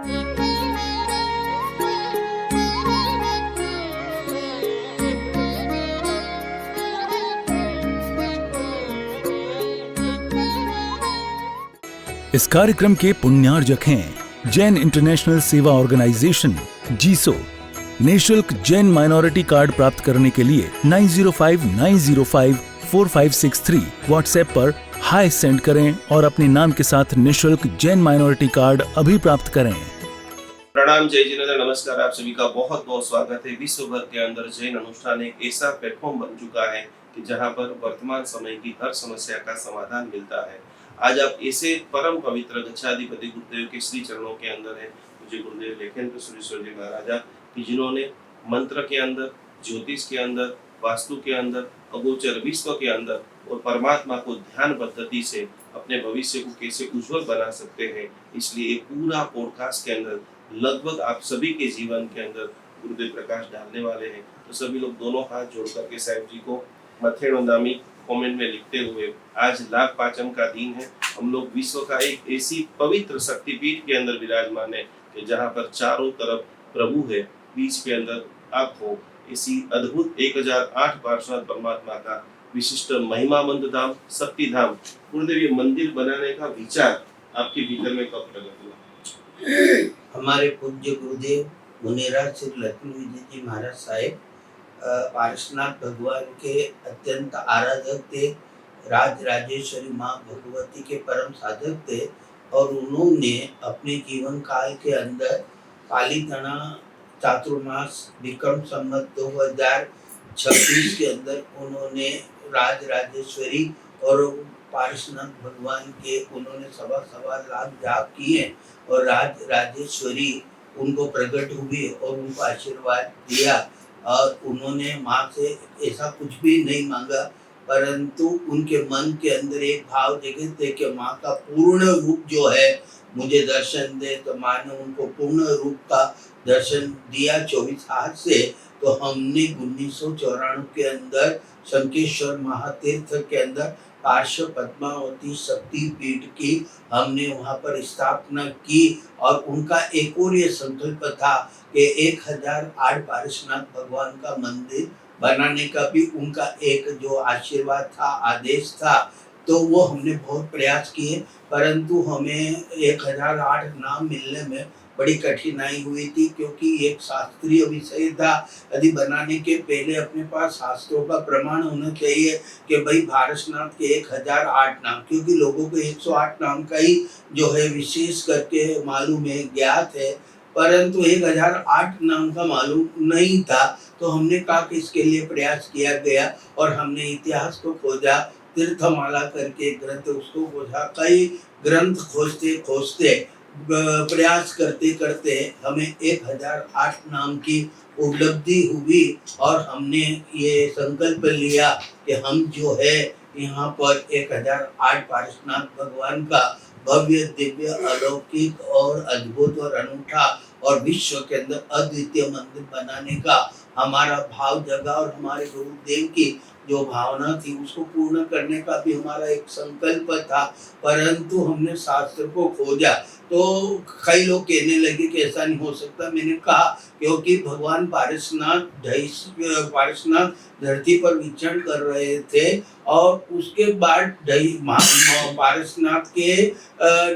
इस कार्यक्रम के पुण्यार्जक हैं जैन इंटरनेशनल सेवा ऑर्गेनाइजेशन जीसो। निःशुल्क जैन माइनॉरिटी कार्ड प्राप्त करने के लिए 9059054563 व्हाट्सएप पर हाय सेंड करें और अपने नाम के साथ निःशुल्क जैन माइनॉरिटी कार्ड अभी प्राप्त करें। प्रणाम, जय जिनेन्द्र, नमस्कार। आप सभी का बहुत बहुत स्वागत है। विश्व भर के अंदर जैन अनुष्ठान एक ऐसा प्लेटफॉर्म बन चुका है कि जहां पर वर्तमान समय की हर समस्या का समाधान मिलता है। आज आप ऐसे परम पवित्र गच्छाधिपति गुरुदेव के श्री चरणों के अंदर है, मुझे गुरुदेव लेखेंद्र सुरेश्वर जी महाराजा, कि जिन्होंने मंत्र के अंदर, ज्योतिष के अंदर, वास्तु के अंदर, अगोचर विश्व के अंदर और परमात्मा को ध्यान पद्धति से अपने भविष्य को कैसे उज्जवल बना सकते हैं, इसलिए एक पूरा पॉडकास्ट के अंदर लगभग आप सभी के जीवन के अंदर गुरुदेव प्रकाश डालने वाले हैं। तो सभी लोग दोनों हाथ जोड़ करके साहिब जी को मथे नोंदामी कमेंट में लिखते हुए, आज लाभ पाचम का दिन है। हम लोग विश्व का एक ऐसी पवित्र शक्तिपीठ के अंदर विराजमान है कि जहाँ पर चारों तरफ प्रभु है, बीच के अंदर आप हो। इसी अद्भुत 1008 पार्श्वनाथ परमात्मा का विशिष्ट महिमामंद धाम, शक्ति धाम, गुरुदेव, ये मंदिर बनाने का विचार आपके भीतर में कब प्रकट हुआ? हमारे पूज्य गुरुदेव मुनिराज श्री लक्ष्मी विजय जी महाराज साहेब पार्श्वनाथ भगवान के अत्यंत आराधक थे, राज राजेश्वरी माँ भगवती के परम साधक थे और उन्होंने अपने जीवन काल के अंदर पालीगणा चातुर्मास विक्रम संवत 2026 के अंदर उन्होंने राज राजेश्वरी और पार्श्वनाथ भगवान के उन्होंने सवा लाख जाप किए और राज राजेश्वरी उनको प्रकट हुई और उनको आशीर्वाद दिया। और उन्होंने माँ से ऐसा कुछ भी नहीं मांगा, परंतु उनके मन के अंदर एक भाव देखे थे कि माँ का पूर्ण रूप जो है मुझे दर्शन दे। तो माँ ने उनको पूर्ण रूप का दर्शन दिया 24 हाथ से। तो हमने 1994 के अंदर शंकेश्वर महातीर्थ के अंदर पार्श्व पद्मावती शक्ति पीठ की हमने वहाँ पर स्थापना की और उनका एक और ये संकल्प था कि 1008 पार्श्वनाथ भगवान का मंदिर बनाने का भी उनका एक जो आशीर्वाद था, आदेश था। तो वो हमने बहुत प्रयास किए, परंतु हमें 1008 नाम मिलने में बड़ी कठिनाई हुई थी, क्योंकि एक शास्त्रीय विषय था। यदि बनाने के पहले अपने पास शास्त्रों का प्रमाण होना चाहिए कि भाई पार्श्वनाथ के 1008 नाम, क्योंकि लोगों को 108 नाम का ही जो है विशेष करके मालूम है, ज्ञात है, परंतु 1008 नाम का मालूम नहीं था। तो हमने कहा कि इसके लिए प्रयास किया गया और हमने इतिहास को खोजा, तीर्थमाला करके ग्रंथ उसको खोजा, कई ग्रंथ खोजते खोजते प्रयास करते करते हमें 1008 नाम की उपलब्धि हुई और हमने ये संकल्प लिया कि हम जो है यहाँ पर 1008 पार्श्वनाथ भगवान का भव्य, दिव्य, अलौकिक और अद्भुत और अनूठा और विश्व के अंदर अद्वितीय मंदिर बनाने का हमारा भाव जगा और हमारे गुरुदेव की जो भावना थी उसको पूर्ण करने का भी हमारा एक संकल्प था। परंतु हमने शास्त्र को खोजा तो कई लोग कहने लगे कि ऐसा नहीं हो सकता। मैंने कहा क्योंकि भगवान पार्श्वनाथ धरती पर विचरण कर रहे थे और उसके बाद पार्श्वनाथ के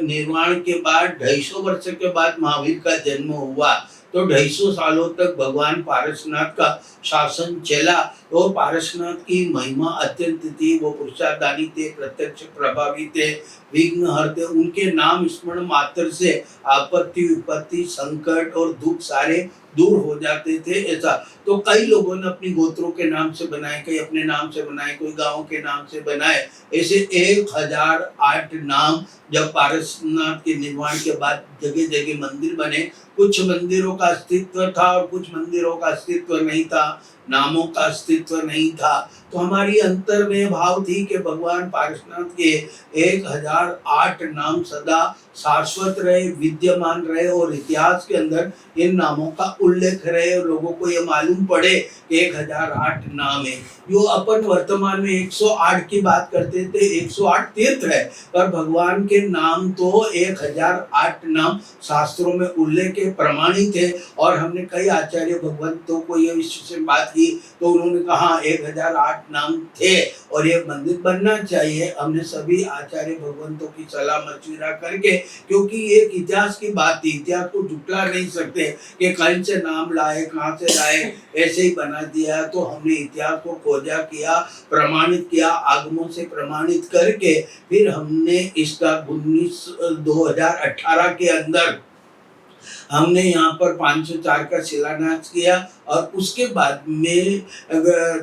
निर्माण के बाद 250 वर्ष के बाद महावीर का जन्म हुआ। तो 250 सालों तक भगवान पार्श्वनाथ का शासन चला। तो पार्श्वनाथ की महिमा अत्यंत थी, वो पुरुषार्थदानी थे, प्रत्यक्ष प्रभावी थे, विघ्न हरते। उनके नाम स्मरण मात्र से आपत्ति विपत्ति संकट और दुख सारे दूर हो जाते थे। ऐसा तो कई लोगों ने अपनी गोत्रों के नाम से बनाए, कई अपने नाम से बनाए, कोई गांव के नाम से बनाए। ऐसे 1008 नाम जब पार्श्वनाथ के निर्माण के बाद जगह जगह मंदिर बने। कुछ मंदिरों का अस्तित्व था और कुछ मंदिरों का अस्तित्व नहीं था, नामों का अस्तित्व नहीं था। तो हमारी अंतर में भाव थी कि भगवान पारसनाथ के 1008 नाम सदा शाश्वत रहे, विद्यमान रहे और इतिहास के अंदर इन नामों का उल्लेख रहे और लोगों को ये मालूम पड़े कि 1008 नाम है। जो अपन वर्तमान में 108 की बात करते थे, 108 तीर्थ है, पर भगवान के नाम तो 1008 नाम शास्त्रों में उल्लेख है, प्रमाणित है। और हमने कई आचार्य भगवंतों को ये विषय से बात की तो उन्होंने कहा 1008 नाम थे और ये मंदिर बनना चाहिए। हमने सभी आचार्य भगवंतों की सलाह मशविरा करके, क्योंकि ये एक इतिहास की बात थी, इतिहास को झुटला नहीं सकते कि कहीं से नाम लाए, कहाँ से लाए, ऐसे ही बना दिया। तो हमने इतिहास को खोजा किया, प्रमाणित किया, आगमों से प्रमाणित करके फिर हमने इसका 2018 के अंदर हमने यहाँ पर 504 का शिलान्यास किया और उसके बाद में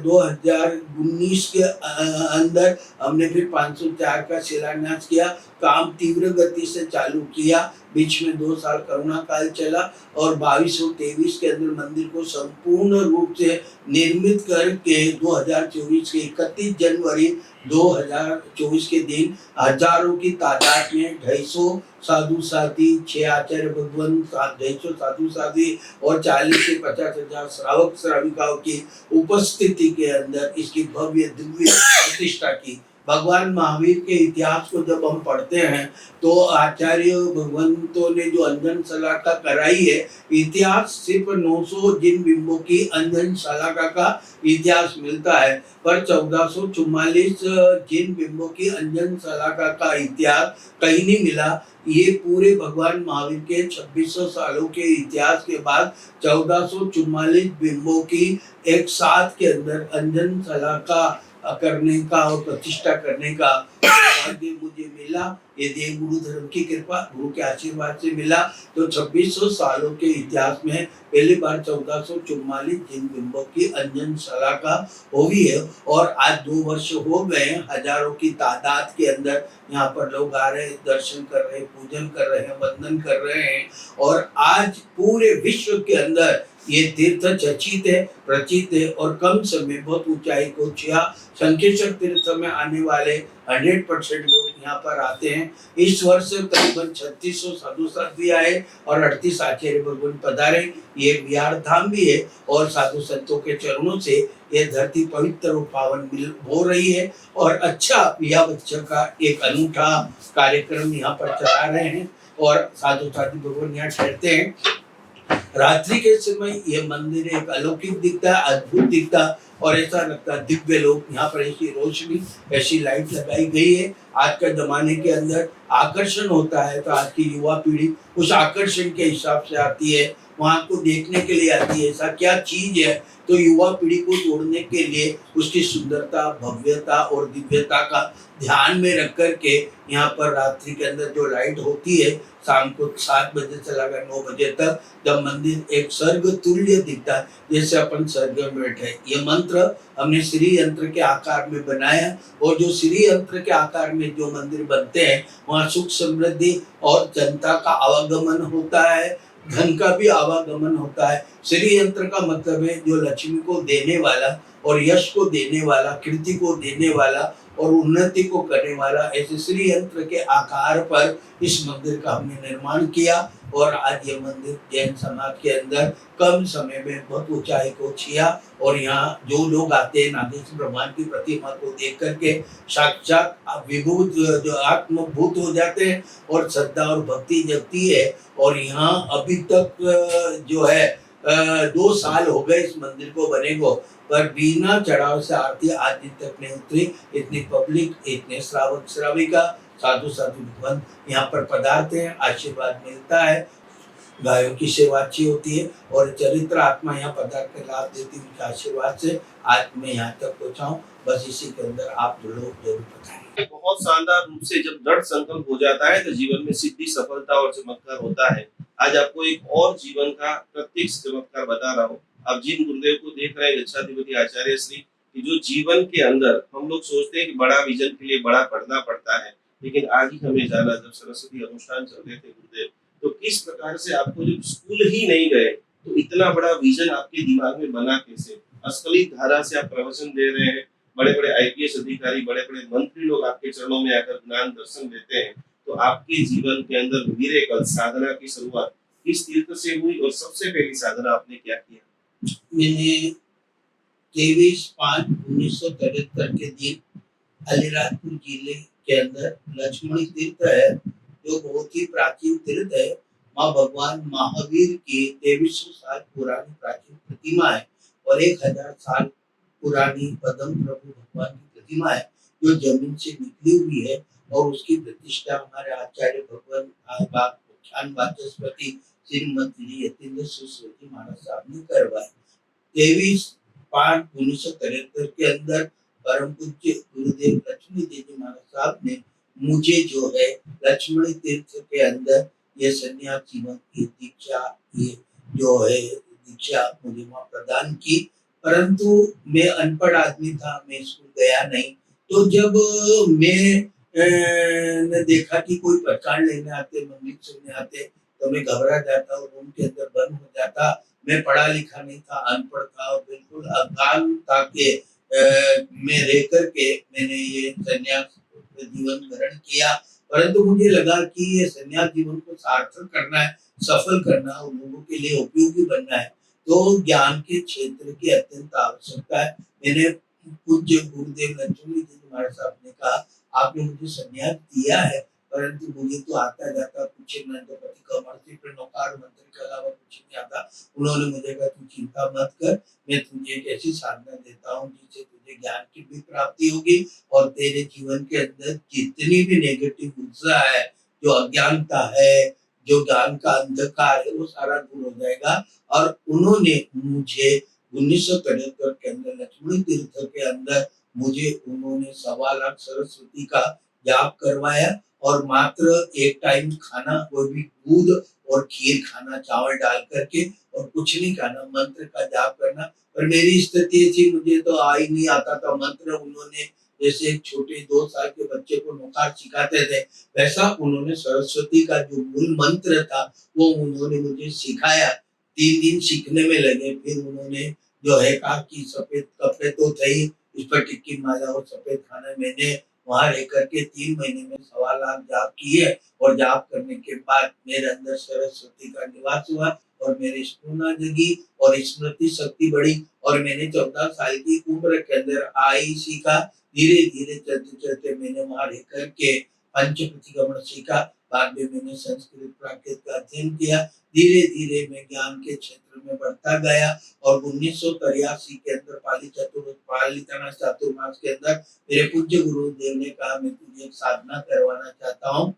2019 के अंदर हमने फिर 504 का शिलान्यास किया। काम तीव्र गति से चालू किया, बीच में 2 साल कोरोना काल चला और 22 और 23 के अंदर मंदिर को संपूर्ण रूप से निर्मित करके 2024 के 31 जनवरी 2024 के दिन हजारों की तादाद में 250 साधु साथी, 6 आचार्य भगवंत, 250 साधु साथी और 40 से 50 हजार श्रावक श्राविकाओं की उपस्थिति के अंदर इसकी भव्य दिव्य प्रतिष्ठा की। भगवान महावीर के इतिहास को जब हम पढ़ते हैं तो आचार्य भगवंतों ने जो अंजन शलाका कराई है, इतिहास सिर्फ 900 जिन बिंबों की अंजन शलाका का इतिहास मिलता है, पर 1444 जिन बिंबों की अंजन शलाका का इतिहास कहीं नहीं मिला। ये पूरे भगवान महावीर के 2600 सालों के इतिहास के बाद 1444 बिंबों की एक साथ के अंदर अंजन शलाका करने का और प्रतिष्ठा करने का भाग्य मुझे मिला। ये देव गुरु धर्म की कृपा, गुरु के आशीर्वाद से मिला। तो 2600 सालों के इतिहास में पहली बार 1444 जिन बिंबों की अंजन शलाका हुई है और आज 2 वर्ष हो गए हैं। हजारों की तादाद के अंदर यहाँ पर लोग आ रहे हैं, दर्शन कर रहे हैं, पूजन कर रहे हैं, वंदन कर रहे हैं और आज पूरे विश्व के अंदर ये तीर्थ चर्चित है, प्रचित है और कम समय बहुत ऊंचाई को छुआ। शंखेश्वर तीर्थ में आने वाले 100% लोग यहाँ पर आते हैं। इस वर्ष करीबन 3600 साधु साध्वी आए और 38 आचार्य भगवान पधारे। ये विहार धाम भी है और साधु संतों के चरणों से ये धरती पवित्र और पावन हो रही है और अच्छा यह बच्चों का एक अनूठा कार्यक्रम यहाँ पर चला रहे हैं और साधु साध्वी भगवान यहाँ ठहरते हैं। रात्रि के समय ये मंदिर एक अलौकिक दिखता है, अद्भुत दिखता और ऐसा लगता है दिव्य लोग। यहाँ पर ऐसी रोशनी, ऐसी लाइट लगाई गई है। आज के जमाने के अंदर आकर्षण होता है तो आज की युवा पीढ़ी उस आकर्षण के हिसाब से आती है, वहाँ को देखने के लिए आती है। ऐसा क्या चीज है तो युवा पीढ़ी को जोड़ने के लिए उसकी सुंदरता, भव्यता और दिव्यता का ध्यान में रख कर के यहाँ पर रात्रि के अंदर जो लाइट होती है, शाम को 7 बजे से लेकर 9 बजे तक, जब मंदिर एक स्वर्ग तुल्य दिखता है, जैसे अपन स्वर्ग में बैठे। ये मंत्र हमने श्री यंत्र के आकार में बनाया और जो श्री यंत्र के आकार में जो मंदिर बनते हैं वहाँ सुख समृद्धि और जनता का आवागमन होता है, धन का भी आवागमन होता है। श्री यंत्र का मतलब है जो लक्ष्मी को देने वाला और यश को देने वाला, कीर्ति को देने वाला और उन्नति को करने वाला। ऐसे श्री यंत्र के आकार पर इस मंदिर का हमने निर्माण किया और आज ये मंदिर जैन समाज के अंदर कम समय में बहुत ऊंचाई को छुआ और यहाँ जो लोग आते हैं नागेश्वर भगवान की प्रतिमा को देख करके साक्षात विभूत जो आत्मभूत हो जाते हैं और श्रद्धा और भक्ति जगती है। और यहाँ अभी तक जो है 2 साल हो गए इस मंदिर को बने को, पर बिना चढ़ाव से आरती आज दिन तक नहीं उतरी। इतनी पब्लिक, इतने श्रावक श्राविका, साधु साधु भगवान यहाँ पर पधारते हैं, आशीर्वाद मिलता है। गायों की सेवा अच्छी होती है और चरित्र आत्मा यहाँ पधार कर लाभ देती है। उनके आशीर्वाद से आज मैं यहाँ तक पहुँचा हूँ। बस इसी के अंदर आप लोग जरूर बताएं। बहुत शानदार रूप से जब दृढ़ संकल्प हो जाता है तो जीवन में सिद्धि, सफलता और चमत्कार होता है। आज आपको एक और जीवन का प्रत्यक्ष चमत्कार बता रहा हूँ। आप जिन गुरुदेव को देख रहे हैं गच्छाधिपति आचार्य श्री, कि जो जीवन के अंदर हम लोग सोचते हैं कि बड़ा विजन के लिए बड़ा पढ़ना पड़ता है, लेकिन आज ही हमें जाना, जब सरस्वती अनुष्ठान चल रहे थे गुरुदेव, तो किस प्रकार से आपको जब स्कूल ही नहीं गए तो इतना बड़ा विजन आपके दिमाग में बना कैसे? अस्खलित धारा से आप प्रवचन दे रहे हैं, बड़े बड़े आईपीएस अधिकारी, बड़े बड़े मंत्री लोग आपके चरणों में आकर ज्ञान दर्शन देते हैं, तो आपके जीवन के अंदर मिरेकल साधना की शुरुआत किस तीर्थ से हुई और सबसे पहली साधना आपने क्या किया? मैंने 23/5/1973 के दिन अलीराजपुर जिले के अंदर लक्ष्मणी तीर्थ है, जो बहुत ही प्राचीन तीर्थ है। माँ भगवान महावीर की 2300 साल पुरानी प्राचीन प्रतिमा है और 1000 साल पुरानी पद्म प्रभु भगवान की प्रतिमा है, जो जमीन से निकली हुई है और उसकी प्रतिष्ठा हमारे आचार्य भगवान ज्ञान वाचस्पति श्रीमती यतीन्द्र सरस्वती महाराज साहब ने करवाई। 23/5/1973 के अंदर परम पूज्य गुरुदेव लक्ष्मी देवी महाराज साहब ने मुझे जो है लक्ष्मणी तीर्थ के अंदर ये सन्यास जीवन की दीक्षा, ये जो है दीक्षा मुझे वहाँ प्रदान की। परंतु मैं अनपढ़ आदमी था, मैं स्कूल गया नहीं। तो जब मैं ने देखा कि कोई पहचान लेने आते, मंदिर सुनने आते, तो मैं घबरा जाता और रूम के अंदर बंद हो जाता। मैं पढ़ा लिखा नहीं था, अनपढ़ था और बिल्कुल अज्ञान था कि में रह करके मैंने ये सन्यास जीवन ग्रहण किया। परंतु मुझे लगा कि ये सन्यास जीवन को सार्थक करना है, सफल करना और लोगों के लिए उपयोगी बनना है, तो ज्ञान के क्षेत्र की अत्यंत आवश्यकता है। मैंने पूज्य गुरुदेव लक्ष्मी जी महाराज साहब ने कहा, आपने मुझे सन्यास दिया है, परंतु मुझे तो आता जाता कुछ नहीं, तो पति कमर्सी पर नौकार मंत्र के अलावा कुछ नहीं आता। उन्होंने मुझे कहा, तू चिंता मत कर, मैं तुझे एक ऐसी साधना देता हूँ जिससे तुझे ज्ञान की भी प्राप्ति होगी और तेरे जीवन के अंदर जितनी भी नेगेटिव ऊर्जा है, जो अज्ञानता है, जो ज्ञान का अंधकार है, वो सारा दूर हो जाएगा। और उन्होंने मुझे 1973 के अंदर लक्ष्मणी तीर्थ के अंदर मुझे उन्होंने 1.25 लाख सरस्वती का जाप करवाया और मात्र एक टाइम खाना, वो भी दूध और खीर खाना, चावल डाल करके, और कुछ नहीं खाना, मंत्र का जाप करना। और मेरी स्थिति थी, मुझे तो आ ही नहीं आता था मंत्र। उन्होंने जैसे एक छोटे 2 साल के बच्चे को नौकार सिखाते थे, वैसा उन्होंने सरस्वती का जो मूल मंत्र था वो उन्होंने मुझे सिखाया। 3 दिन सीखने में लगे, फिर उन्होंने जो है कहा कि सफेद कपड़े तो थे ही, इस पर टिक्की माला और सफेद खाना। मैंने वहां रह करके 3 महीने में 1.25 लाख जाप किए और जाप करने के बाद मेरे अंदर सरस्वती का निवास हुआ और मेरी स्फूर्णा जगी और स्मृति शक्ति बढ़ी और मैंने 14 साल की उम्र के अंदर आई सीखा। धीरे धीरे चलते चलते मैंने वहां रह करके पंच प्रतिगमन सीखा। बाद में मैंने संस्कृत प्राकृत का अध्ययन किया। धीरे धीरे मैं ज्ञान के क्षेत्र में बढ़ता गया और 1983 के अंदर पालीताना चातुर्मास के अंदर मेरे पूज्य गुरुदेव ने कहा, मैं तुझे एक साधना करवाना चाहता हूँ।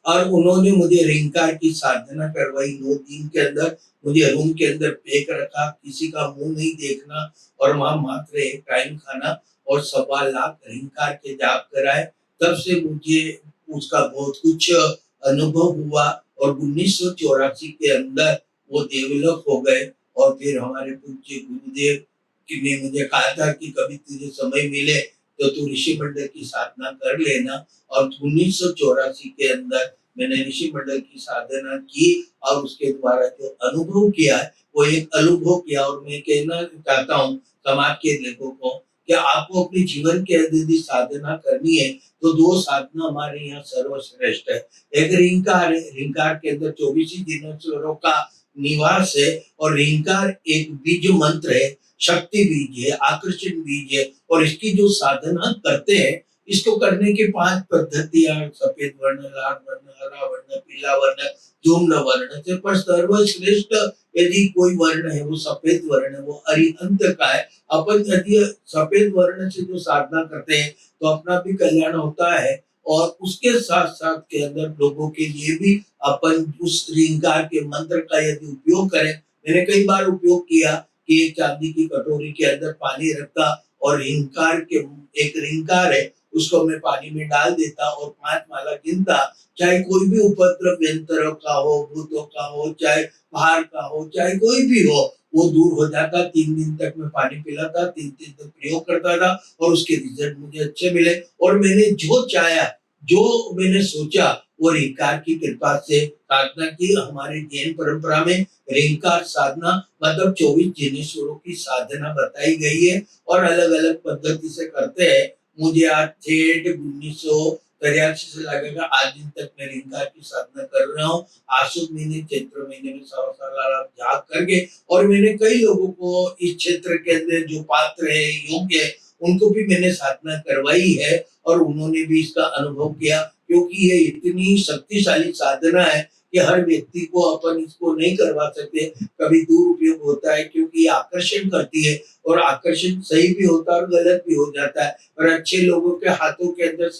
और उन्होंने मुझे रिंकार की साधना करवाई। 9 दिन के अंदर मुझे रूम के अंदर पैक रखा, किसी का मुंह नहीं देखना और वहां मात्र एक टाइम खाना और 1.25 लाख रिंकार के जाप कराए। तब से मुझे उसका बहुत कुछ अनुभव हुआ और 1984 के अंदर वो डेवलप हो गए। और फिर हमारे पूज्य गुरुदेव ने मुझे कहा था कि कभी तुझे समय मिले तो तू ऋषि मंडल की साधना कर लेना। और 1984 के अंदर मैंने ऋषि मंडल की साधना की और उसके द्वारा जो अनुभव किया है वो एक अनुभव किया। और मैं कहना चाहता हूँ समाज के लोगों को कि आपको अपने जीवन के अंदर यदि साधना करनी है तो 2 साधना हमारे यहाँ सर्वश्रेष्ठ है। एक रिंकार है, रिंकार के अंदर 24 दिनों का निवास है और रिंकार एक बीज मंत्र है, शक्ति बीज है, आकर्षण बीज है। और इसकी जो साधना करते हैं, इसको करने की 5 पद्धतियां, सफेद वर्ण, लाल वर्ण, हरा वर्ण, पीला वर्ण, धूम्र वर्ण से, पर सर्वश्रेष्ठ यदि कोई वर्ण है वो सफेद वर्ण है, वो अरिहंत का है। अपन यदि सफेद वर्ण से जो साधना करते हैं तो अपना भी कल्याण होता है और उसके साथ साथ के अंदर लोगों के लिए भी अपन उस रिंकार के मंत्र का यदि उपयोग करें। मैंने कई बार उपयोग किया कि एक चांदी की कटोरी के अंदर पानी रखता और रिंकार के एक रिंकार है उसको मैं पानी में डाल देता और 5 माला गिनता। चाहे कोई भी उपद्रव यंत्र का हो, भूतों का हो, चाहे बाहर का हो, चाहे कोई भी हो, वो दूर हो जाता। 3 दिन तक मैं पानी पिलाता, 3 दिन तक प्रयोग करता था और उसके रिजल्ट मुझे अच्छे मिले। और मैंने जो चाहा, जो मैंने सोचा वो रिंकार की कृपा से साधना की। हमारे जैन परंपरा में रिंकार साधना मतलब 24 जिनेश्वरों की साधना बताई गई है और अलग अलग पद्धति से करते हैं। मुझे आज 1983 से लगेगा आज दिन तक मैं रिंकार की साधना कर रहा हूँ। आसुद महीने चैत्र महीने में 100 साल जाग करके, और मैंने कई लोगों को इस क्षेत्र के अंदर जो पात्र है, योग्य है, उनको भी मैंने साधना करवाई है और उन्होंने भी इसका अनुभव किया, क्योंकि ये इतनी शक्तिशाली साधना है कि हर व्यक्ति को अपन इसको नहीं करवा सकते। कभी दुरुपयोग होता है क्योंकि ये आकर्षण करती है, और आकर्षण सही भी होता है और गलत भी हो जाता है। और अच्छे लोगों के हाथों के अंदर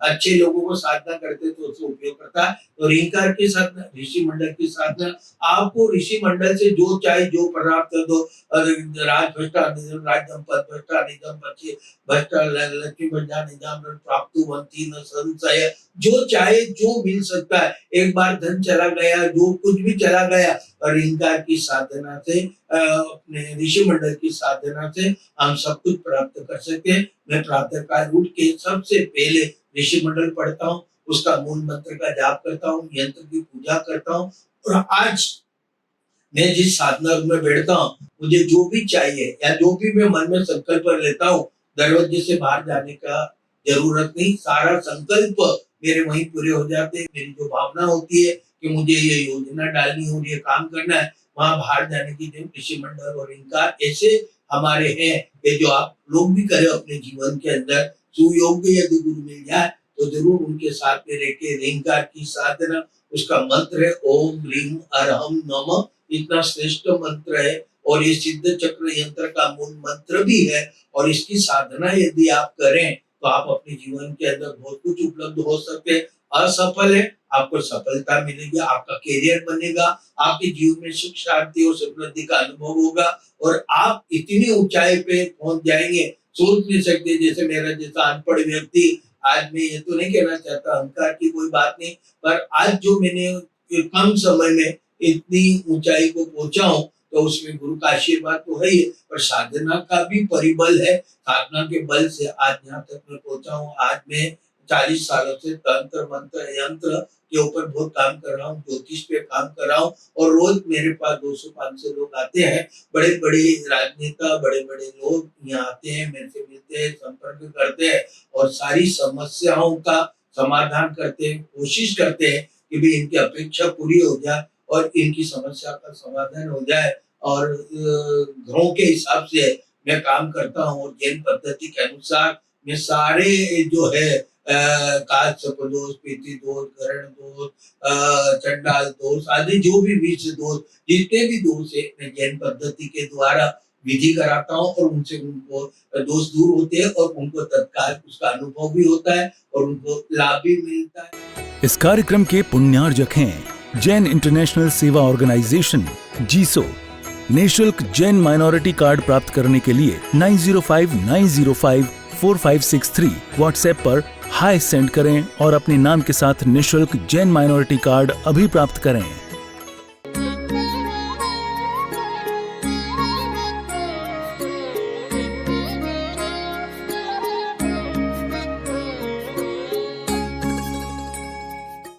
अच्छे लोगों को साधना करते तो उसको उपयोग करता है। तो रिंकार की साधना, ऋषि मंडल की साधना, आपको ऋषि मंडल से जो चाहे जो प्राप्त दो, राज भ्रष्टा निधन राज्यम पद भ्रष्टा निधन बच्चे भ्रष्टा लक्ष्मी भंडार निजाम प्राप्त वंती न संशय, जो चाहे जो मिल सकता है। एक बार धन चला गया, जो कुछ भी चला गया, और रिंकार की साधना से, अपने ऋषि मंडल की साधना से हम सब कुछ प्राप्त कर सकते हैं। मैं प्रातः काल उठ के सबसे पहले ऋषि मंडल पढ़ता हूँ, उसका मूल मंत्र का जाप करता हूँ, यंत्र की पूजा करता हूँ। और आज मैं जिस साधना में बैठता हूँ, मुझे जो भी चाहिए या जो भी मैं मन में संकल्प लेता हूँ, दरवाजे से बाहर जाने का जरूरत नहीं, सारा संकल्प मेरे वहीं पूरे हो जाते हैं। मेरी जो भावना होती है कि मुझे ये योजना डालनी हो, ये काम करना है, वहां बाहर जाने की जो ऋषि मंडल और रिंकार ऐसे हमारे हैं कि जो आप लोग भी करें अपने जीवन के अंदर। सुयोग्य यदि गुरु मिल जाए तो जरूर उनके साथ में रह के रिंकार की साधना, उसका मंत्र है ओम ह्रीम अरहम नमः, इतना श्रेष्ठ मंत्र है और ये सिद्ध चक्र यंत्र का मूल मंत्र भी है। और इसकी साधना यदि आप करें तो आप अपने जीवन के अंदर बहुत कुछ उपलब्ध हो सकते हैं। असफल है, आपको सफलता मिलेगी, आपका कैरियर बनेगा, आपके जीवन में सुख शांति और समृद्धि का अनुभव होगा, और आप इतनी ऊंचाई पे पहुंच जाएंगे, सोच नहीं सकते। जैसे मेरा जैसा अनपढ़ व्यक्ति, आज मैं ये तो नहीं कहना चाहता अहंकार की कोई बात नहीं, पर आज जो मैंने कम समय में इतनी ऊंचाई को पहुंचा हूँ, तो उसमें गुरु का आशीर्वाद तो है ही, पर साधना का भी परिबल है। साधना के बल से आज यहाँ तक मैं पहुंचा हूँ। आज मैं 40 सालों से तंत्र मंत्र यंत्र के ऊपर बहुत काम कर रहा हूँ, ज्योतिष पे काम कर रहा हूँ, और रोज मेरे पास 200-500 लोग आते हैं। बड़े बड़े राजनेता, बड़े बड़े लोग यहाँ आते हैं, मेरे से मिलते हैं, संपर्क करते हैं और सारी समस्याओं का समाधान करते हैं, कोशिश करते हैं कि भी इनकी अपेक्षा पूरी हो जाए और इनकी समस्या का समाधान हो जाए। और ग्रहों के हिसाब से मैं काम करता हूँ और जैन पद्धति के अनुसार मैं सारे जो है काज दोष, पीति दोष, ग्रहण दोष, चंडाल दोष आदि जो भी विष दोष, जितने भी दोष है, मैं जैन पद्धति के द्वारा विधि कराता हूँ और उनसे उनको दोष दूर होते हैं और उनको तत्काल उसका अनुभव भी होता है और उनको लाभ भी मिलता है। इस कार्यक्रम के पुण्यार्जक हैं जैन इंटरनेशनल सेवा ऑर्गेनाइजेशन जीसो। निःशुल्क जैन माइनॉरिटी कार्ड प्राप्त करने के लिए 9059054563 व्हाट्सएप पर हाय सेंड करें और अपने नाम के साथ निःशुल्क जैन माइनॉरिटी कार्ड अभी प्राप्त करें।